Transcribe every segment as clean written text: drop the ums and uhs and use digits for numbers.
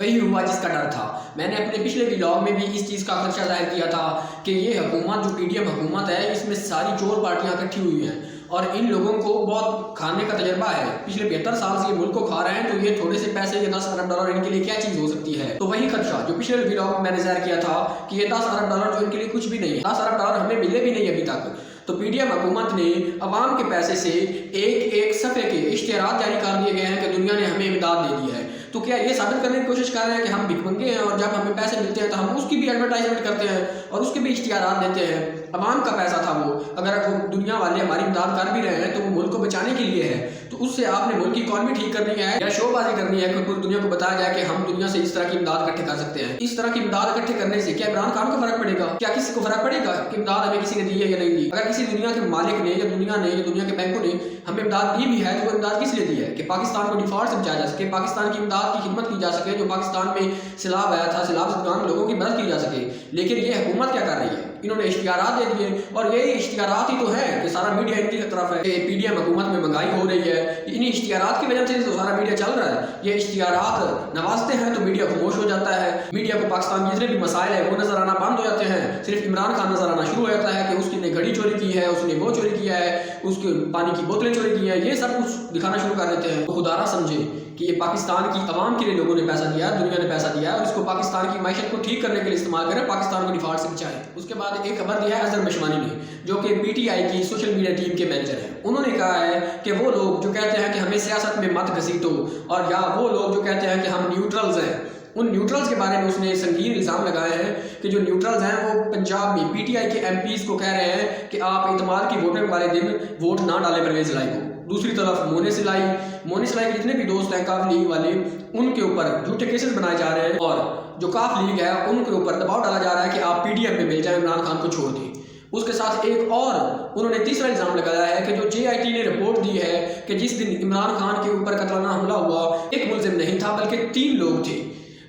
वही हुआ जिसका डर था। मैंने अपने पिछले व्लॉग में भी इस चीज़ का खदशा जाहिर किया था कि ये हुकूमत जो पीडीएम हुकूमत है, इसमें सारी चोर पार्टियां इकट्ठी हुई हैं और इन लोगों को बहुत खाने का तजर्बा है। पिछले 72 साल से ये मुल्क को खा रहे हैं, तो ये थोड़े से पैसे, ये 10 अरब डॉलर इनके लिए क्या चीज़ हो सकती है। तो वही खदशा जो पिछले व्लॉग में मैंने जाहिर किया था कि ये 10 अरब डॉलर जो इनके लिए कुछ भी नहीं है, 10 अरब डॉलर हमें मिले भी नहीं अभी तक। तो पीडीएम हुकूमत ने अवाम के पैसे से एक सफ़े के इश्तिहारात जारी कर दिए गए हैं कि दुनिया ने हमें इमदाद दे दी है। तो क्या ये साबित करने की कोशिश कर रहे हैं कि हम भिखमंगे हैं और जब हमें पैसे मिलते हैं तो हम उसकी भी एडवर्टाइजमेंट करते हैं और उसके भी इश्तिहारात देते हैं। अवाम का पैसा था वो, अगर वो दुनिया वाले हमारी इमदाद कर भी रहे हैं तो वो मुल्क को बचाने के लिए है। तो उससे आपने मुल्क की इकॉनमी ठीक करनी है या शोबाजी करनी है कि पूरी दुनिया को बताया जाए कि हम दुनिया से इस तरह की इमदाद इकट्ठे कर सकते हैं। इस तरह की इमदाद इकट्ठे करने से क्या इमरान खान को फर्क पड़ेगा? क्या किसी को फर्क पड़ेगा कि इमदाद हमें किसी ने दी है या नहीं दी? अगर किसी दुनिया के मालिक ने या दुनिया के बैंकों ने हमें इमदाद दी भी है तो वो इमदाद किस लिए दी है? कि पाकिस्तान को डिफॉल्ट से बचाया जा सके, पाकिस्तान की इमदाद की खिदमत की जा सके, जो पाकिस्तान में सैलाब आया था, सैलाब से दुकान लोगों की मदद की जा सके। लेकिन ये हुकूमत क्या कर रही है? इन्होंने इश्तिहारात दे दिए और ये इश्तिहारात ही तो है कि सारा मीडिया इनकी तरफ है। पीडीएम हुकूमत में महंगाई हो रही है, इन्हीं इश्तिहारात की वजह से तो सारा मीडिया चल रहा है। ये इश्तिहारात नवाजते हैं तो मीडिया खामोश हो जाता है। मीडिया को पाकिस्तान के जितने भी मसाइल है वो नजर आना बंद हो जाते हैं। सिर्फ इमरान खान नजर आना शुरू हो जाता है कि उसने घड़ी चोरी की है, उसने वो चोरी किया है, उसके पानी की बोतलें चोरी की है, ये सब कुछ दिखाना शुरू कर देते हैं। तो खुदारा समझे कि ये पाकिस्तान की आवाम के लिए लोगों ने पैसा दिया, दुनिया ने पैसा दिया और इसको पाकिस्तान की मैशत को ठीक करने के लिए इस्तेमाल करें, पाकिस्तान को डिफॉल्ट से बचाएं। उसके बाद एक खबर दिया है अजहर मशवानी ने, जो कि पीटीआई की सोशल मीडिया टीम के मैनेजर हैं। उन्होंने कहा है कि वो लोग जो कहते हैं कि हमें सियासत में मत घसीटो, और या वो लोग जो कहते हैं कि हम न्यूट्रल्स हैं, उन न्यूट्रल्स के बारे में उसने संगीन इल्ज़ाम लगाए हैं कि जो न्यूट्रल्स हैं वो पंजाब में पीटीआई के एमपीज़ को कह रहे हैं कि आप इतवार की वोटिंग वाले दिन वोट ना डालें परवेज़ इलाही को। दूसरी तरफ मोनिस इलाही के जितने भी दोस्त हैं काफ लीग वाले, उनके ऊपर झूठे केसेस बनाए जा रहे हैं और जो काफ लीग है उनके ऊपर दबाव डाला जा रहा है कि आप पीडीएम में मिल जाए, इमरान खान को छोड़ दें। उसके साथ एक और उन्होंने तीसरा इल्ज़ाम लगाया है कि जो जेआईटी ने रिपोर्ट दी है कि जिस दिन इमरान खान के ऊपर कतलाना हमला हुआ, एक मुलजिम नहीं था बल्कि 3 लोग थे।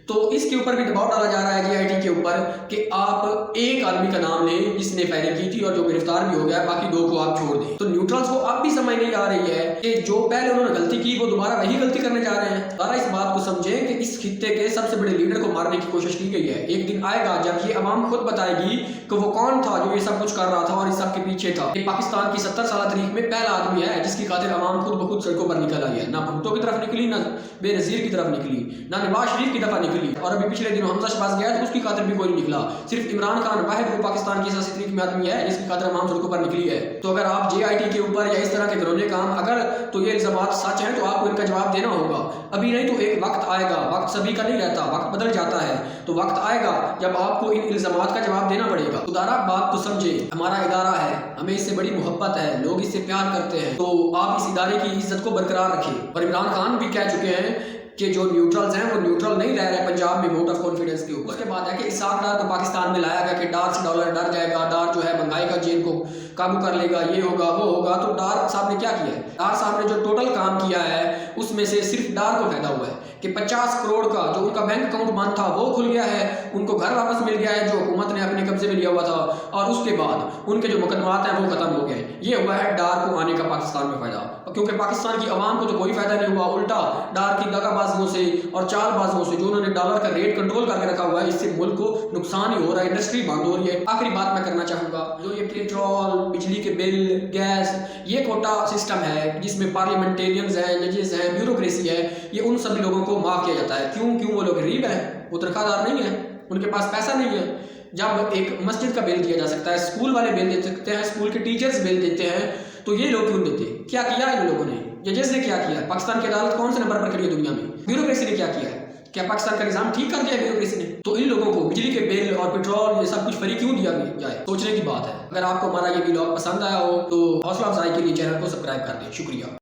तो इसके ऊपर भी दबाव डाला जा रहा है जेआईटी के ऊपर कि आप एक आदमी का नाम लें जिसने फायरिंग की थी और जो गिरफ्तार भी हो गया, बाकी 2 को आप छोड़ दें। तो न्यूट्रल्स को अब भी समझ नहीं आ रही है कि जो पहले उन्होंने गलती की वो दोबारा वही गलती करने जा रहे हैं। सारा इस बात को समझें कि इस खित्ते के सबसे बड़े लीडर को मारने की कोशिश की गई है। एक दिन आएगा जब ये अवाम खुद बताएगी कि वो कौन था जो ये सब कुछ कर रहा था और इस सब के पीछे था। ये पाकिस्तान की 70 साल तारीख में पहला आदमी है जिसकी खातिर अवाम खुद ब खुद सड़कों पर निकल आई है। ना भुट्टो की तरफ निकली, ना बेनज़ीर की तरफ निकली, ना नवाज शरीफ की तरफ निकली, और अभी पिछले दिनों हमजा शहबाज गया तो उसकी खातिर भी कोई नहीं निकला। सिर्फ इमरान खान वाहिद वो पाकिस्तान की 80 तारीख में आदमी है जिसकी खातिर अवाम सड़कों पर निकली है। तो अगर आप जेआईटी के ऊपर या इस तरह के घिनौने काम, अगर तो ये इल्ज़ामात सच हैं तो आपको इनका जवाब देना होगा। अभी नहीं तो एक वक्त आएगा, वक्त सभी का नहीं रहता, वक्त बदल जाता है, तो वक्त आएगा जब आपको इन इल्ज़ामात का जवाब देना पड़ेगा। खुदारा बात को समझे, हमारा इदारा है, हमें इससे बड़ी मोहब्बत है, लोग इससे प्यार करते हैं, तो आप इस इदारे की इज्जत को बरकरार रखें। और इमरान खान भी कह चुके हैं कि जो न्यूट्रल्स हैं वो न्यूट्रल नहीं रह रहे पंजाब में वोट ऑफ कॉन्फिडेंस के ऊपर। उसके बाद है कि इसाक डार को पाकिस्तान में लाया गया कि डार से डॉलर डर जाएगा, डार जो है महंगाई का जेल को काबू कर लेगा, ये होगा वो होगा। तो डार साहब ने क्या किया है? डार साहब ने जो टोटल काम किया है उसमें से सिर्फ डार को फायदा हुआ है कि 50 करोड़ का जो उनका बैंक अकाउंट बंद था वो खुल गया है, उनको घर वापस मिल गया है जो हुकूमत ने अपने कब्जे में लिया हुआ था, और उसके बाद उनके जो मुकदमात हैं वो खत्म हो गए। ये हुआ है डार को आने का पाकिस्तान में फायदा, क्योंकि पाकिस्तान की आवाम को तो कोई फायदा नहीं हुआ, उल्टा डार की दगाबाजियों से और चालबाजियों से जो उन्होंने डॉलर का रेट कंट्रोल करके रखा हुआ है, इससे मुल्क को नुकसान ही हो रहा है, इंडस्ट्री बंद हो रही है। आखिरी बात मैं करना चाहूँगा, जो ये पेट्रोल, बिजली के बिल, गैस, ये कोटा सिस्टम है जिसमें पार्लियामेंटेरियंस हैं, जजेस हैं, ब्यूरोक्रेसी है, ये उन सभी लोगों को माफ़ किया जाता है। क्यों? वो लोग गरीब हैं, वो तनख्वाहदार नहीं है, उनके पास पैसा नहीं है। जब एक मस्जिद का बिल दिया जा सकता है, स्कूल वाले बिल दे सकते हैं, स्कूल के टीचर्स बिल देते हैं, तो ये लोग क्यों देते? क्या किया इन लोगों ने? जजेस ने क्या किया? पाकिस्तान की अदालत कौन से नंबर पर खड़ी है दुनिया में? ब्यूरोक्रेसी ने क्या किया है? क्या पाकिस्तान का निज़ाम ठीक कर दिया है ब्यूरोक्रेसी ने? तो इन लोगों को बिजली के बिल और पेट्रोल ये सब कुछ फ्री क्यों दिया जाए? सोचने की बात है। अगर आपको हमारा ये व्लॉग पसंद आया हो तो हौसला अफजाई के लिए चैनल को सब्सक्राइब कर दें। शुक्रिया।